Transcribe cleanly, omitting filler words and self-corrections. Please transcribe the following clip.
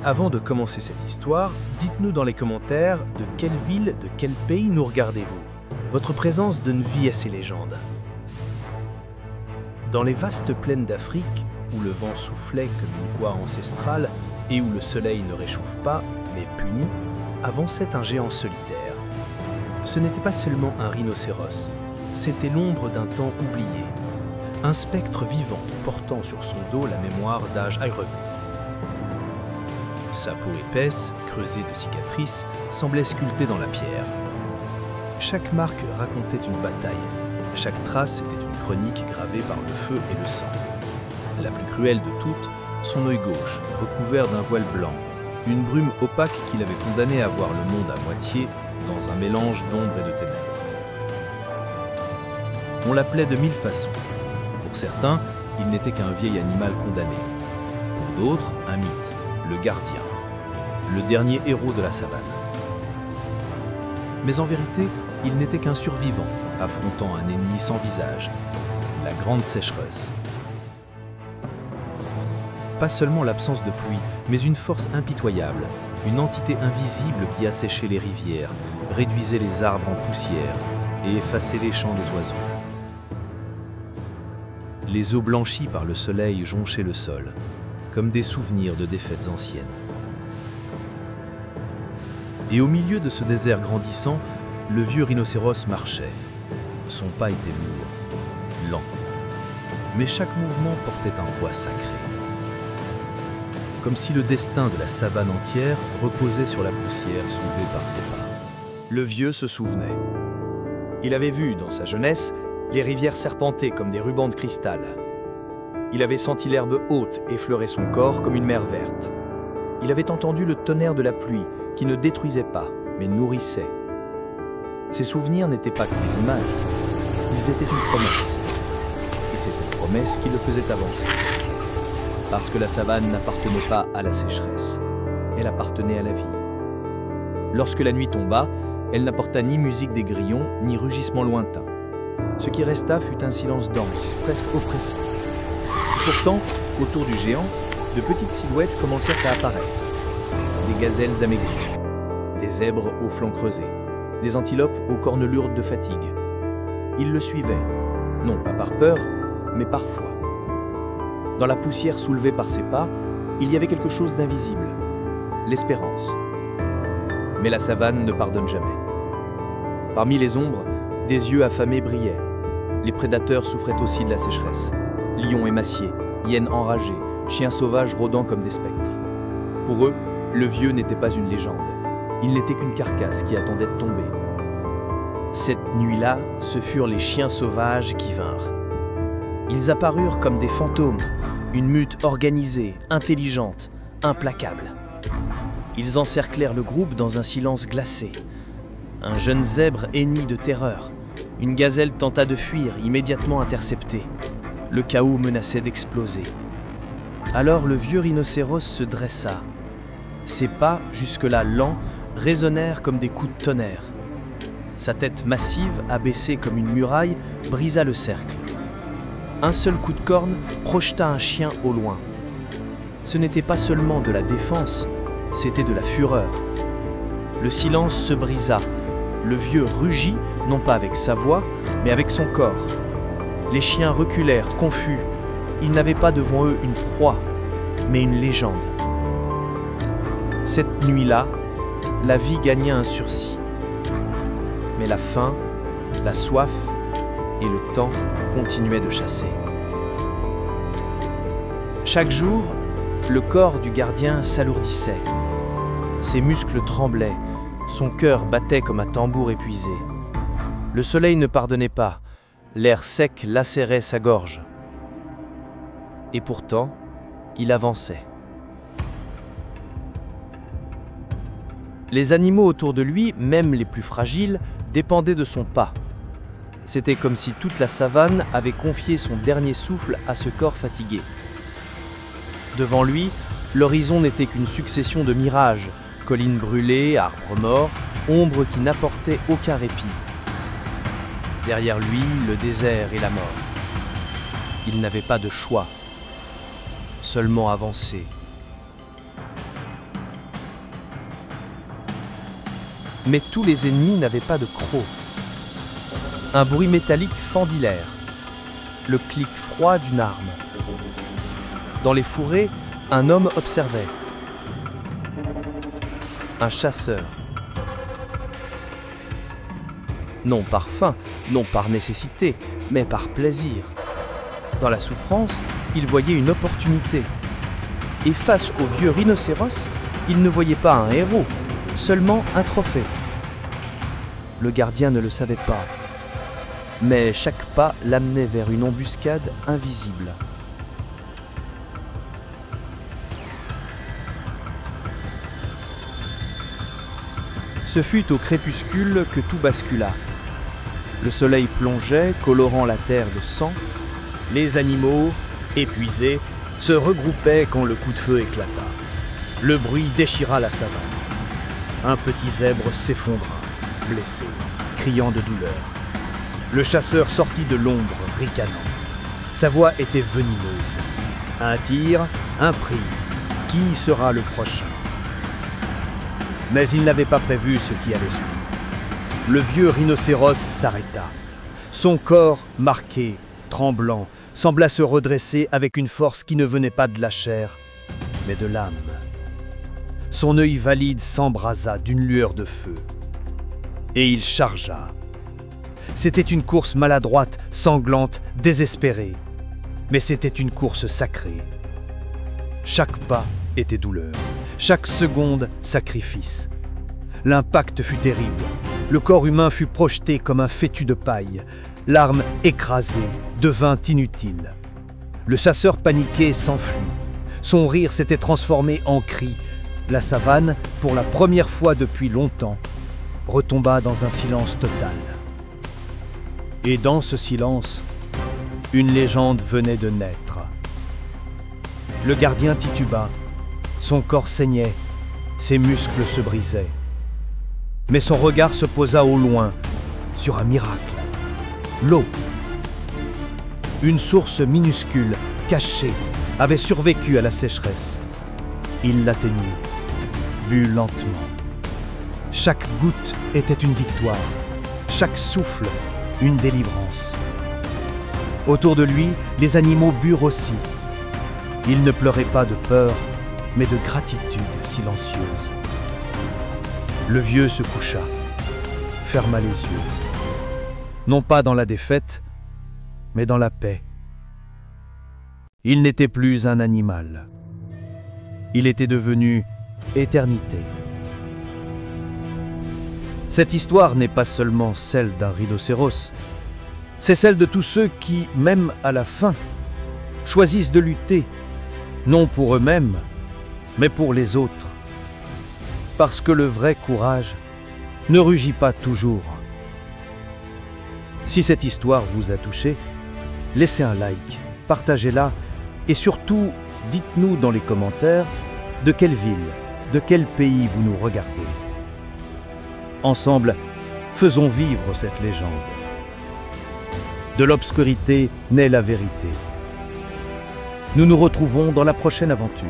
Avant de commencer cette histoire, dites-nous dans les commentaires de quelle ville, de quel pays nous regardez-vous. Votre présence donne vie à ces légendes. Dans les vastes plaines d'Afrique, où le vent soufflait comme une voix ancestrale et où le soleil ne réchauffe pas, mais punit, avançait un géant solitaire. Ce n'était pas seulement un rhinocéros, c'était l'ombre d'un temps oublié. Un spectre vivant portant sur son dos la mémoire d'âges agrevenus. Sa peau épaisse, creusée de cicatrices, semblait sculptée dans la pierre. Chaque marque racontait une bataille. Chaque trace était une chronique gravée par le feu et le sang. La plus cruelle de toutes, son œil gauche, recouvert d'un voile blanc, une brume opaque qui l'avait condamné à voir le monde à moitié dans un mélange d'ombre et de ténèbres. On l'appelait de mille façons. Pour certains, il n'était qu'un vieil animal condamné. Pour d'autres, un mythe, le gardien, le dernier héros de la savane. Mais en vérité, il n'était qu'un survivant, affrontant un ennemi sans visage, la grande sécheresse. Pas seulement l'absence de pluie, mais une force impitoyable, une entité invisible qui asséchait les rivières, réduisait les arbres en poussière et effaçait les chants des oiseaux. Les eaux blanchies par le soleil jonchaient le sol, comme des souvenirs de défaites anciennes. Et au milieu de ce désert grandissant, le vieux rhinocéros marchait. Son pas était lourd, lent, mais chaque mouvement portait un poids sacré. Comme si le destin de la savane entière reposait sur la poussière soulevée par ses pas. Le vieux se souvenait. Il avait vu, dans sa jeunesse, les rivières serpenter comme des rubans de cristal. Il avait senti l'herbe haute effleurer son corps comme une mer verte. Il avait entendu le tonnerre de la pluie qui ne détruisait pas, mais nourrissait. Ces souvenirs n'étaient pas que des images, ils étaient une promesse. Et c'est cette promesse qui le faisait avancer. Parce que la savane n'appartenait pas à la sécheresse, elle appartenait à la vie. Lorsque la nuit tomba, elle n'apporta ni musique des grillons, ni rugissement lointain. Ce qui resta fut un silence dense, presque oppressant. Pourtant, autour du géant, de petites silhouettes commencèrent à apparaître. Des gazelles amaigries, des zèbres aux flancs creusés, des antilopes aux cornes lourdes de fatigue. Ils le suivaient, non pas par peur, mais par foi. Dans la poussière soulevée par ses pas, il y avait quelque chose d'invisible, l'espérance. Mais la savane ne pardonne jamais. Parmi les ombres, des yeux affamés brillaient. Les prédateurs souffraient aussi de la sécheresse. Lions émaciés, hyènes enragées, chiens sauvages rôdant comme des spectres. Pour eux, le vieux n'était pas une légende. Il n'était qu'une carcasse qui attendait de tomber. Cette nuit-là, ce furent les chiens sauvages qui vinrent. Ils apparurent comme des fantômes, une meute organisée, intelligente, implacable. Ils encerclèrent le groupe dans un silence glacé. Un jeune zèbre hennit de terreur. Une gazelle tenta de fuir, immédiatement interceptée. Le chaos menaçait d'exploser. Alors le vieux rhinocéros se dressa. Ses pas, jusque-là lents, résonnèrent comme des coups de tonnerre. Sa tête massive, abaissée comme une muraille, brisa le cercle. Un seul coup de corne projeta un chien au loin. Ce n'était pas seulement de la défense, c'était de la fureur. Le silence se brisa. Le vieux rugit, non pas avec sa voix, mais avec son corps. Les chiens reculèrent, confus. Ils n'avaient pas devant eux une proie, mais une légende. Cette nuit-là, la vie gagna un sursis. Mais la faim, la soif et le temps continuaient de chasser. Chaque jour, le corps du gardien s'alourdissait. Ses muscles tremblaient, son cœur battait comme un tambour épuisé. Le soleil ne pardonnait pas, l'air sec lacérait sa gorge. Et pourtant, il avançait. Les animaux autour de lui, même les plus fragiles, dépendaient de son pas. C'était comme si toute la savane avait confié son dernier souffle à ce corps fatigué. Devant lui, l'horizon n'était qu'une succession de mirages, collines brûlées, arbres morts, ombres qui n'apportaient aucun répit. Derrière lui, le désert et la mort. Il n'avait pas de choix, seulement avancer. Mais tous les ennemis n'avaient pas de crocs. Un bruit métallique fendit l'air, le clic froid d'une arme. Dans les fourrés, un homme observait. Un chasseur. Non par faim, non par nécessité, mais par plaisir. Dans la souffrance, il voyait une opportunité. Et face au vieux rhinocéros, il ne voyait pas un héros, seulement un trophée. Le gardien ne le savait pas, mais chaque pas l'amenait vers une embuscade invisible. Ce fut au crépuscule que tout bascula. Le soleil plongeait, colorant la terre de sang. Les animaux, épuisés, se regroupaient quand le coup de feu éclata. Le bruit déchira la savane. Un petit zèbre s'effondra, blessé, criant de douleur. Le chasseur sortit de l'ombre, ricanant. Sa voix était venimeuse. Un tir, un prix. Qui sera le prochain? Mais il n'avait pas prévu ce qui allait suivre. Le vieux rhinocéros s'arrêta. Son corps, marqué, tremblant, sembla se redresser avec une force qui ne venait pas de la chair, mais de l'âme. Son œil valide s'embrasa d'une lueur de feu. Et il chargea. C'était une course maladroite, sanglante, désespérée. Mais c'était une course sacrée. Chaque pas était douleur, chaque seconde sacrifice. L'impact fut terrible. Le corps humain fut projeté comme un fétu de paille. L'arme écrasée devint inutile. Le chasseur paniqué s'enfuit. Son rire s'était transformé en cri. La savane, pour la première fois depuis longtemps, retomba dans un silence total. Et dans ce silence, une légende venait de naître. Le gardien tituba. Son corps saignait, ses muscles se brisaient. Mais son regard se posa au loin, sur un miracle. L'eau. Une source minuscule, cachée, avait survécu à la sécheresse. Il l'atteignit, but lentement. Chaque goutte était une victoire, chaque souffle, une délivrance. Autour de lui, les animaux burent aussi. Il ne pleurait pas de peur, mais de gratitude silencieuse. Le vieux se coucha, ferma les yeux. Non pas dans la défaite, mais dans la paix. Il n'était plus un animal. Il était devenu éternité. Cette histoire n'est pas seulement celle d'un rhinocéros, c'est celle de tous ceux qui, même à la fin, choisissent de lutter, non pour eux-mêmes, mais pour les autres. Parce que le vrai courage ne rugit pas toujours. Si cette histoire vous a touché, laissez un like, partagez-la et surtout, dites-nous dans les commentaires de quelle ville, de quel pays vous nous regardez. Ensemble, faisons vivre cette légende. De l'obscurité naît la vérité. Nous nous retrouvons dans la prochaine aventure.